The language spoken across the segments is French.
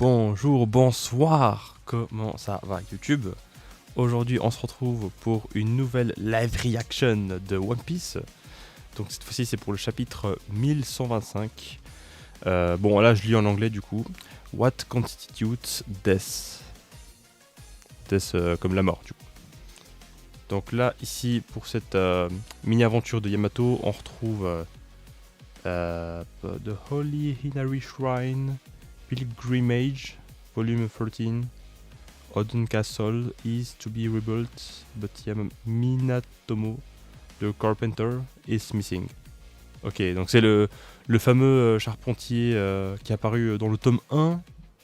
Bonjour, bonsoir, comment ça va YouTube? Aujourd'hui on se retrouve pour une nouvelle live reaction de One Piece. Donc cette fois-ci c'est pour le chapitre 1125. Bon là je lis en anglais du coup. What constitutes death? Death comme la mort du coup. Donc là ici pour cette mini-aventure de Yamato on retrouve The Holy Hinari Shrine, Pilgrimage, Volume 13. Odin Castle is to be rebuilt, but Minatomo, the carpenter, is missing. Ok, donc c'est le fameux charpentier qui est apparu dans le tome 1.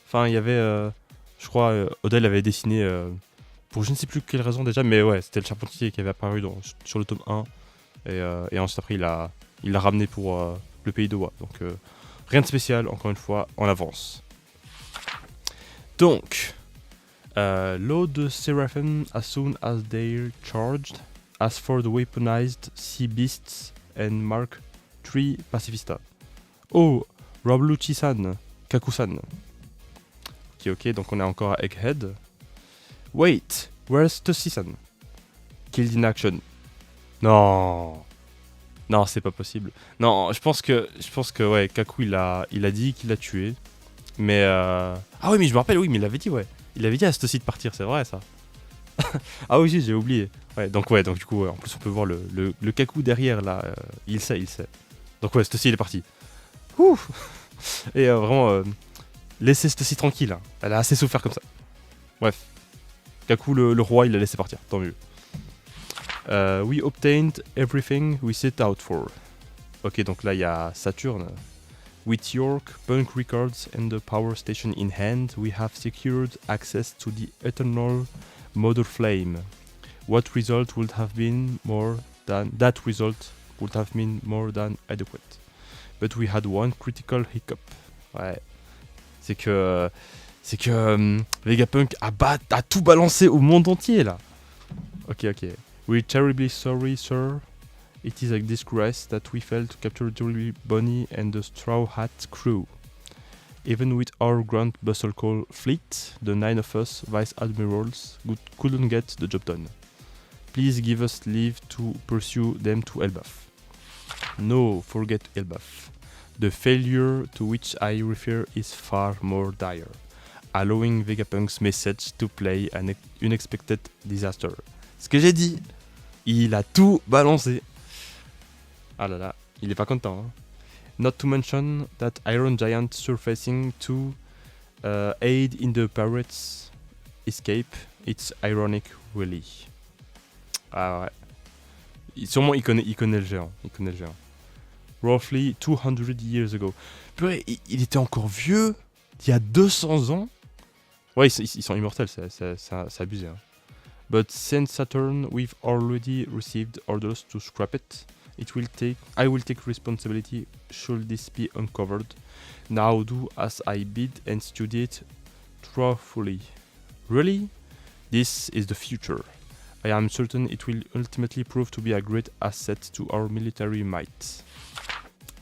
Enfin, il y avait, je crois, Oda l'avait dessiné pour je ne sais plus quelle raison déjà, mais ouais, c'était le charpentier qui avait apparu sur le tome 1. Et ensuite après, il l'a ramené pour le pays de Wa. Donc rien de spécial, encore une fois, en avance. Donc... load the Seraphim as soon as they're charged. As for the weaponized sea beasts and Mark III Pacifista. Oh, Robluchi-san, Kaku-san. Ok, donc on est encore à Egghead. Wait, where's Tussie-san? Killed in action. Non, c'est pas possible. Non, je pense que ouais, Kaku il a dit qu'il l'a tué. Mais ah oui, mais je me rappelle, oui, mais il l'avait dit, ouais. Il avait dit à Stussy de partir, c'est vrai ça. Ah oui, j'ai oublié. Ouais, donc du coup, en plus on peut voir le Kaku derrière là. Il sait. Donc ouais, Stussy il est parti. Ouh. Et vraiment, laissez Stussy tranquille. Hein. Elle a assez souffert comme ça. Bref. Kaku le roi, il l'a laissé partir, tant mieux. We obtained everything we set out for. Ok, donc là il y a Saturne. With York, Punk Records and the power station in hand, we have secured access to the eternal Mother Flame. That result would have been more than adequate. But we had one critical hiccup. Ouais. C'est que Vegapunk a tout balancé au monde entier là. Ok. We're terribly sorry, sir. It is a disgrace that we failed to capture Jolly Bonnie and the Straw Hat crew. Even with our Grand Bustle Call fleet, the 9 of us Vice Admirals couldn't get the job done. Please give us leave to pursue them to Elbaf. No, forget Elbaf. The failure to which I refer is far more dire, allowing Vegapunk's message to play an unexpected disaster. Ce que j'ai dit, il a tout balancé. Ah là là, il est pas content. Hein. Not to mention that Iron Giant surfacing to aid in the pirates' escape. It's ironic, really. Ah ouais. Sûrement il connaît le géant. Roughly 200 years ago. Purée, il était encore vieux. Il y a 200 ans. Ouais, ils sont immortels, c'est abusé. Hein. But since Saturn, we've already received orders to scrap it. I will take responsibility should this be uncovered. Now do as I bid and study it thoroughly. Really? This is the future. I am certain it will ultimately prove to be a great asset to our military might.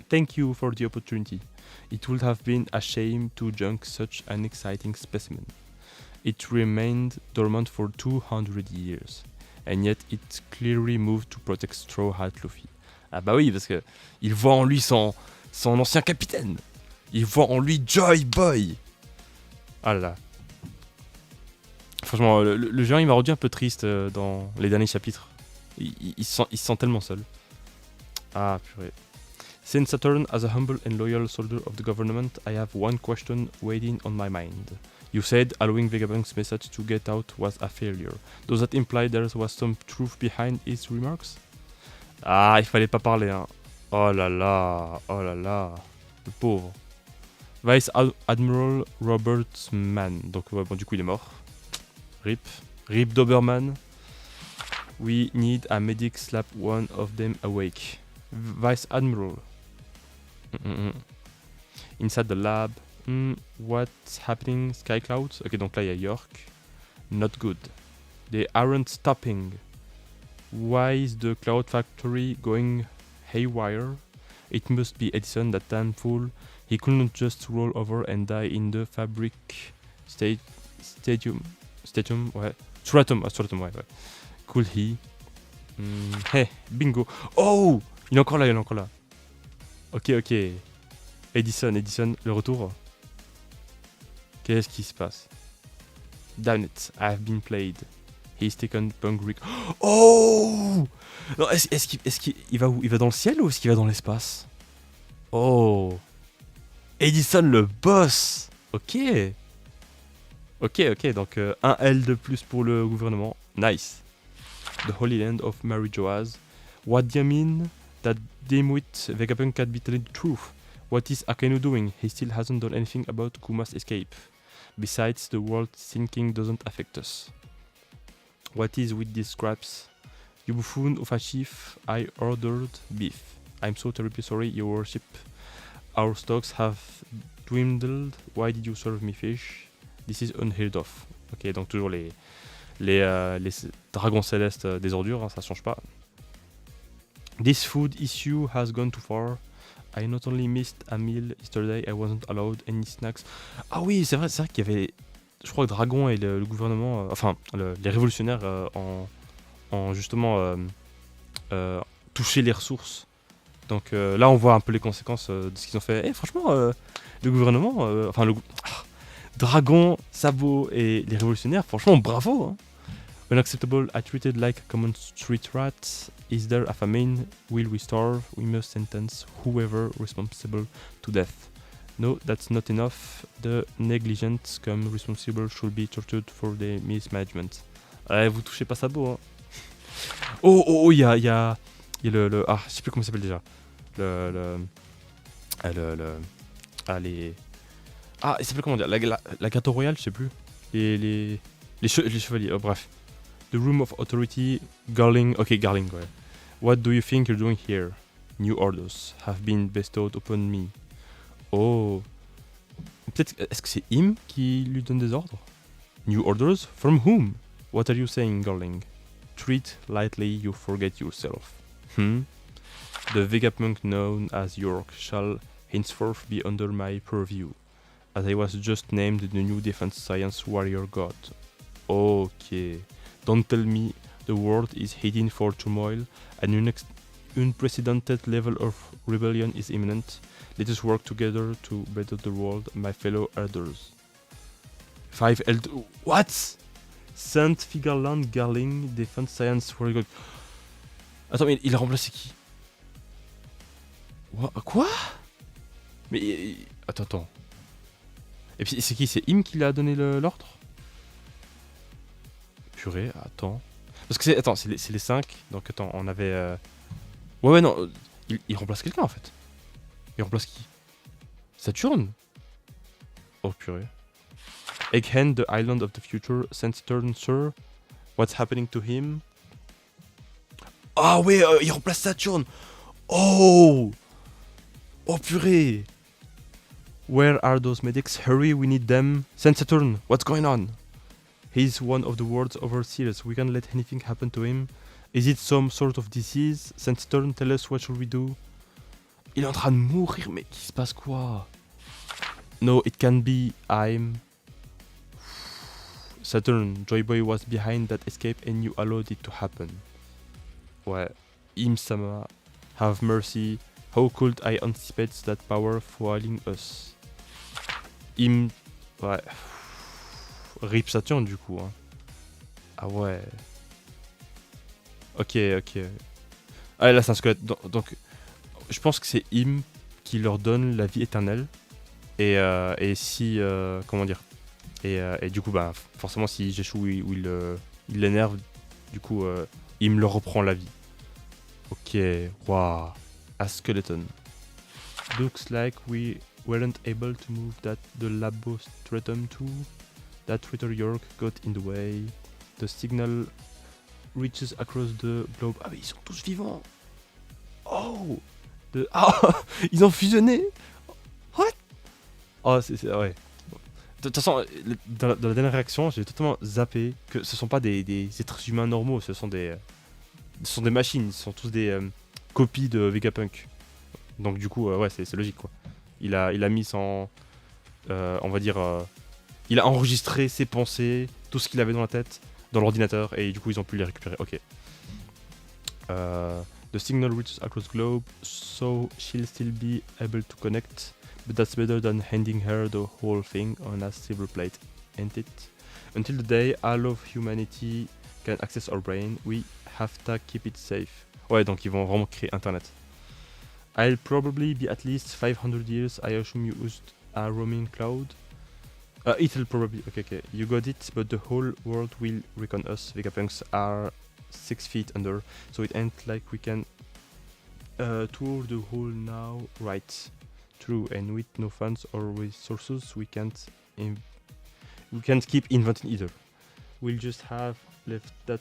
Thank you for the opportunity. It would have been a shame to junk such an exciting specimen. It remained dormant for 200 years, and yet it clearly moved to protect Straw Hat Luffy. Ah bah oui, parce que il voit en lui son ancien capitaine. Il voit en lui Joy Boy. Ah là là. Franchement, le géant il m'a rendu un peu triste dans les derniers chapitres. Il se sent tellement seul. Ah purée. Since Saturn, as a humble and loyal soldier of the government, I have one question waiting on my mind. You said allowing Vegapunk's message to get out was a failure. Does that imply there was some truth behind his remarks? Ah, il fallait pas parler, hein. Oh là là, le pauvre. Vice Admiral Robert Mann. Donc, ouais, bon, du coup, il est mort. Rip Doberman. We need a medic slap one of them awake. Vice Admiral. Inside the lab. What's happening? Sky Clouds. Ok, donc là, il y a York. Not good. They aren't stopping. Why is the Cloud Factory going haywire? It must be Edison, that damn fool. He couldn't just roll over and die in the fabric stadium. Stadium, ouais. Stratum, ouais. Could he? Hey, bingo. Oh! Il est encore là. Ok. Edison, le retour. Qu'est-ce qui se passe? Damn it, I've been played. He's taken Punk Rick. Oh! Non, est-ce qu'il va où? Il va dans le ciel ou est-ce qu'il va dans l'espace? Oh! Edison le boss! Ok, donc un L de plus pour le gouvernement. Nice. The Holy Land of Mary Joaz. What do you mean? That dimwit Vegapunk can't be telling the truth. What is Akainu doing? He still hasn't done anything about Kuma's escape. Besides, the world thinking doesn't affect us. What is with these scraps? You buffoon of a chief, I ordered beef. I'm so terribly sorry, your worship. Our stocks have dwindled. Why did you serve me fish? This is unheard of. Ok, donc toujours les dragons célestes des ordures, hein, ça change pas. This food issue has gone too far. I not only missed a meal yesterday, I wasn't allowed any snacks. Ah oui, c'est vrai qu'il y avait, je crois que Dragon et le gouvernement, les révolutionnaires en justement touché les ressources. Donc là, on voit un peu les conséquences de ce qu'ils ont fait. Et franchement, le gouvernement, Dragon, Sabo et les révolutionnaires, franchement, bravo. Hein. Unacceptable, I treated like a common street rat. Is there a famine? Will we starve? We must sentence whoever responsible to death. No, that's not enough. The negligent scum responsible should be tortured for their mismanagement. Vous touchez pas Sabo, hein. Oh, il y a le ah, je sais plus comment ça s'appelle déjà. Il s'appelle comment dire, la gâteau royale, je sais plus. Les chevaliers, oh, bref. The Room of Authority, Garling. Ok, Garling, ouais. What do you think you're doing here? New orders have been bestowed upon me. Oh. Peut-être, est-ce que c'est Im qui lui donne des ordres? New orders? From whom? What are you saying, Garling? Treat lightly, you forget yourself. The Vegapunk known as York shall henceforth be under my purview, as I was just named the new Defense Science Warrior God. Okay. Don't tell me the world is heading for turmoil, an unprecedented level of rebellion is imminent. Let us work together to better the world, my fellow elders. 5 Eld... What? Saint Figarland Garling, Defense Science Warrior God. Attends, mais il a remplacé qui? Quoi? Mais... Attends. Et puis c'est qui? C'est Im qui l'a donné l'ordre? Purée, attends. Parce que c'est les 5. Donc attends, on avait... Ouais, non. Il remplace quelqu'un en fait. Il remplace qui? Saturne? Oh purée. Egghen, the island of the future, Saturn, sir. What's happening to him? Ah ouais, il remplace Saturne. Oh purée. Where are those medics? Hurry, we need them. Saint Saturn, what's going on? He's one of the world's overseers. We can't let anything happen to him. Is it some sort of disease? Saint Saturn, tell us what should we do? Il est en train de mourir, mais qu'il se passe quoi? No, it can be. Saturn, Joy Boy was behind that escape and you allowed it to happen. Ouais. Im-sama, have mercy. How could I anticipate that power foiling us? Ouais. Rip Saturn du coup. Hein. Ah ouais. Ok. Ah là c'est un squelette. Donc je pense que c'est Im qui leur donne la vie éternelle. Et si... comment dire? Et du coup, bah, forcément, si j'échoue ou il l'énerve, du coup, Im leur reprend la vie. Ok, waouh. A skeleton. Looks like we weren't able to move the Labo Stratum 2. That Ritter York got in the way. The signal reaches across the globe. Ah mais ils sont tous vivants. Oh. Ils ont fusionné. What? Oh c'est ouais. De toute façon, dans la dernière réaction, j'ai totalement zappé que ce sont pas des êtres humains normaux, ce sont des machines, ce sont tous des copies de Vegapunk. Donc du coup, ouais, c'est logique quoi. Il a mis son, on va dire, il a enregistré ses pensées, tout ce qu'il avait dans la tête, dans l'ordinateur, et du coup ils ont pu les récupérer. Ok. The signal reaches across globe, so she'll still be able to connect, but that's better than handing her the whole thing on a silver plate, ain't it? Until the day all of humanity can access our brain, we have to keep it safe. Ouais, donc ils vont vraiment créer Internet. I'll probably be at least 500 years, I assume you used a roaming cloud. It'll probably, okay, you got it, but the whole world will reckon us. Vegapunks are 6 feet under, so it ain't like we can tour the hole now, right? True, and with no funds or resources, we can't keep inventing either. We'll just have left that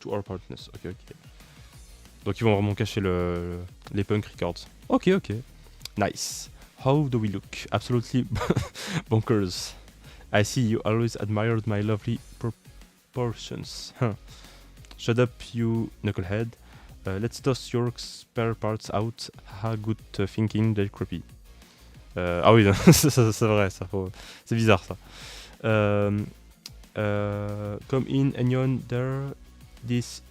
to our partners. Ok. Donc ils vont vraiment cacher les punk records. Ok. Nice. How do we look? Absolutely bonkers. I see you always admired my lovely proportions. Huh. Shut up, you knucklehead. Let's toss your spare parts out. Ha, good thinking, they're creepy. Ah oui, c'est vrai, ça faut... c'est bizarre ça. Come in, Onion, there. This...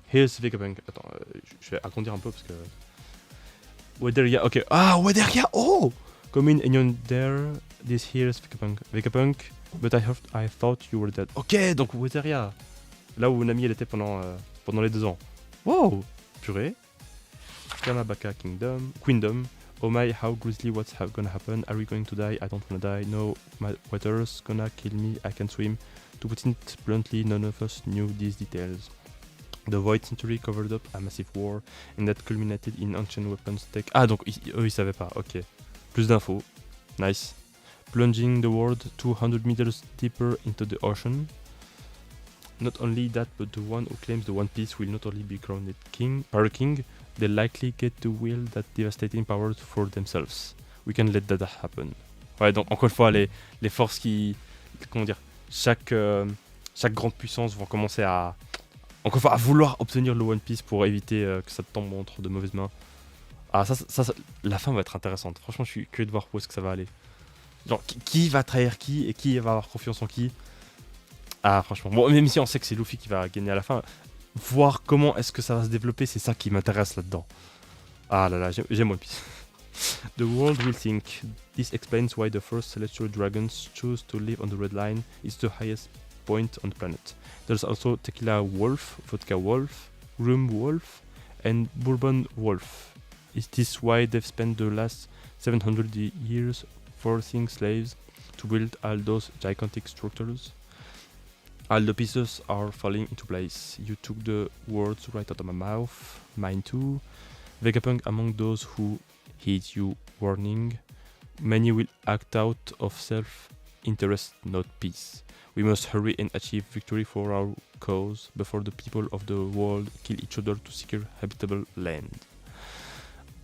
Here's Vegapunk. Attends, je vais agrandir un peu parce que... Wederia, ok. Ah, Wederia, oh! Come in, Onion, there. This here's Vegapunk. But I thought you were dead. Ok, donc Wederia. Là où Nami elle était pendant les 2 ans. Wow! Purée. Kamabaka Queendom. Oh my, how grisly, what's gonna happen? Are we going to die? I don't wanna die. No, my water's gonna kill me. I can swim. To put it bluntly, none of us knew these details. The Void Century covered up a massive war, and that culminated in ancient weapons tech. Ah, donc eux ils savaient pas, ok. Plus d'infos. Nice. Plunging the world 200 meters deeper into the ocean. Not only that, but the one who claims the One Piece will not only be crowned Pirate King, they'll likely get to wield that devastating power for themselves. We can let that happen. Ouais, donc encore une fois, les forces qui... Comment dire, chaque grande puissance vont commencer à... Encore une fois, à vouloir obtenir le One Piece pour éviter que ça tombe entre de mauvaises mains. Ah, ça, la fin va être intéressante. Franchement, je suis curieux de voir où est-ce que ça va aller. Genre, qui va trahir qui et qui va avoir confiance en qui. Ah, franchement. Bon, même si on sait que c'est Luffy qui va gagner à la fin, voir comment est-ce que ça va se développer, c'est ça qui m'intéresse là-dedans. Ah là là, j'aime One Piece. The world will think. This explains why the first celestial dragons choose to live on the red line. It's the highest point on the planet. There's also Tequila Wolf, Vodka Wolf, Rum Wolf, and Bourbon Wolf. Is this why they've spent the last 700 years forcing slaves to build all those gigantic structures? All the pieces are falling into place. You took the words right out of my mouth. Mine too. Vegapunk among those who heed you warning. Many will act out of self-interest, not peace. We must hurry and achieve victory for our cause before the people of the world kill each other to secure habitable land.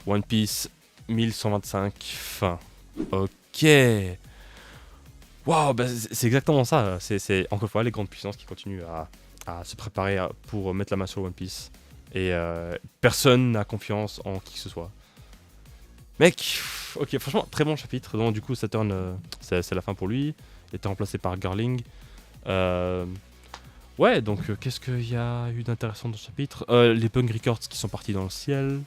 One Piece 1125, fin. Ok. Waouh, bah c'est exactement ça. C'est encore une fois les grandes puissances qui continuent à se préparer pour mettre la main sur One Piece. Et personne n'a confiance en qui que ce soit. Mec, ok, franchement, très bon chapitre. Donc, du coup, Saturn, c'est la fin pour lui. Il était remplacé par Garling. Ouais, donc qu'est-ce qu'il y a eu d'intéressant dans ce chapitre? Les Punk Records qui sont partis dans le ciel.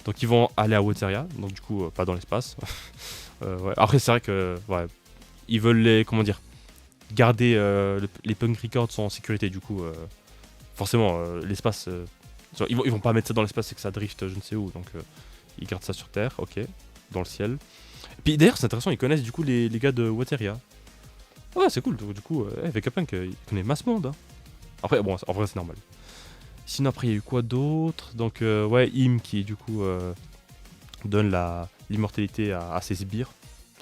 Donc, ils vont aller à Wateria. Donc, du coup, pas dans l'espace. Ouais. Après, c'est vrai que ouais, ils veulent garder les Punk Records en sécurité. Du coup, forcément, l'espace. Ils vont pas mettre ça dans l'espace, c'est que ça drift je ne sais où. Donc, ils gardent ça sur Terre, ok, dans le ciel. Et puis d'ailleurs, c'est intéressant, ils connaissent du coup les gars de Wateria. Ouais, c'est cool, du coup, Vegapunk, il connaît masse monde. Hein. Après, bon, en vrai, c'est normal. Sinon, après, il y a eu quoi d'autre? Donc, ouais, Im qui, du coup, donne l'immortalité à ses sbires.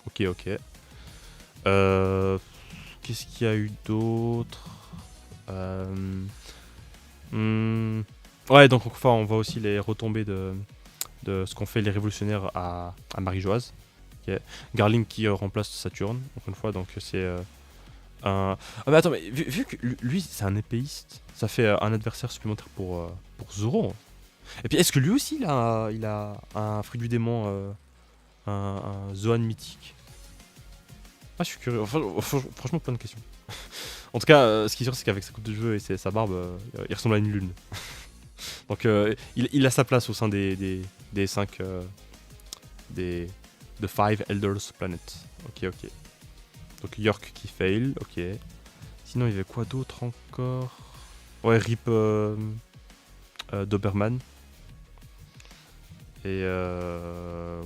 Ok. Qu'est-ce qu'il y a eu d'autre? Ouais, donc, enfin, on voit aussi les retombées de ce qu'ont fait les révolutionnaires à Marie-Joise. Okay. Garling qui remplace Saturne, encore une fois, donc c'est un... Ah mais attends, vu que lui c'est un épéiste, ça fait un adversaire supplémentaire pour Zoro. Et puis, est-ce que lui aussi, il a un fruit du démon, un Zoan mythique? Ah, je suis curieux. Franchement, plein de questions. En tout cas, ce qui est sûr, c'est qu'avec sa coupe de cheveux et sa barbe, il ressemble à une lune. Donc, il a sa place au sein des 5 des The Five Elders Planet. Ok, ok. Donc York qui fail, ok. Sinon, il y avait quoi d'autre encore? Ouais, Rip Doberman. Et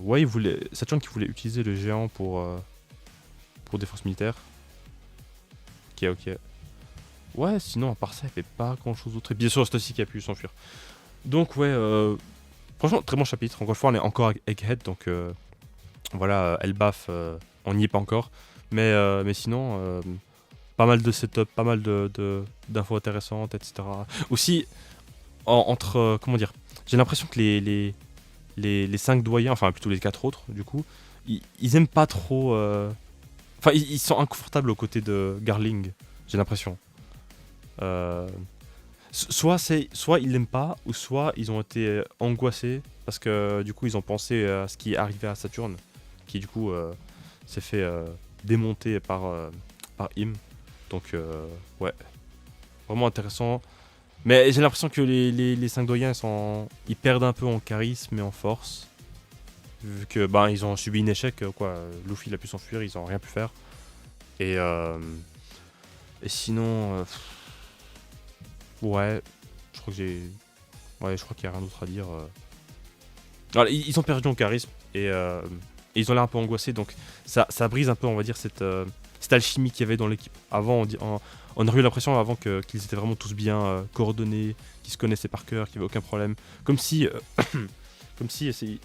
ouais, Sachant qu'il voulait utiliser le géant pour défense militaire. Ok, ok. Ouais, sinon, à part ça, il n'y avait pas grand chose d'autre. Et bien sûr, Stassi qui a pu s'enfuir. Donc, ouais, franchement, très bon chapitre. Encore une fois, on est encore avec Egghead, donc voilà, Elbaf, on n'y est pas encore. Mais sinon, pas mal de setup, pas mal d'infos intéressantes, etc. Aussi, entre. Comment dire? J'ai l'impression que les 5 doyens, enfin plutôt les 4 autres, du coup, ils aiment pas trop. Enfin, ils sont inconfortables aux côtés de Garling, j'ai l'impression. Euh, soit ils l'aiment pas, ou soit ils ont été angoissés parce que du coup ils ont pensé à ce qui est arrivé à Saturne, qui du coup s'est fait démonter par Im. Donc ouais, vraiment intéressant. Mais j'ai l'impression que les 5 doyens ils perdent un peu en charisme et en force. Vu que ils ont subi un échec, quoi. Luffy il a pu s'enfuir, ils ont rien pu faire. Et, et sinon, ouais, je crois que j'ai. Ouais, je crois qu'il n'y a rien d'autre à dire. Alors, ils ont perdu en charisme et ils ont l'air un peu angoissés, donc ça brise un peu, on va dire, cette alchimie qu'il y avait dans l'équipe. Avant, on aurait eu l'impression avant qu'ils étaient vraiment tous bien coordonnés, qu'ils se connaissaient par cœur, qu'il n'y avait aucun problème. Comme si,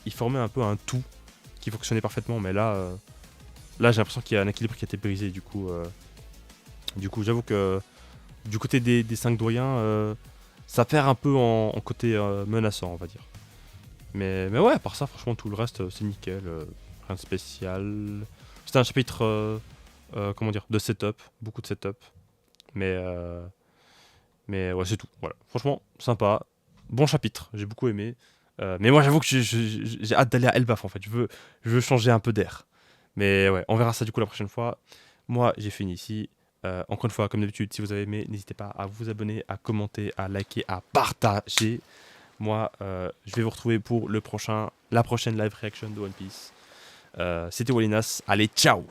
ils formaient un peu un tout qui fonctionnait parfaitement, mais là j'ai l'impression qu'il y a un équilibre qui a été brisé. Du coup, j'avoue que du côté des 5 doyens, ça perd un peu en côté menaçant, on va dire. Mais ouais, à part ça, franchement, tout le reste, c'est nickel. Rien de spécial. C'était un chapitre, comment dire, de setup, beaucoup de setup. Mais, ouais, c'est tout. Voilà. Franchement, sympa. Bon chapitre, j'ai beaucoup aimé. Mais moi, j'avoue que j'ai hâte d'aller à Elbaf, en fait. Je veux changer un peu d'air. Mais ouais, on verra ça du coup la prochaine fois. Moi, j'ai fini ici. Encore une fois, comme d'habitude, si vous avez aimé, n'hésitez pas à vous abonner, à commenter, à liker, à partager. Moi, je vais vous retrouver pour la prochaine live reaction de One Piece. C'était Walinas. Allez, ciao!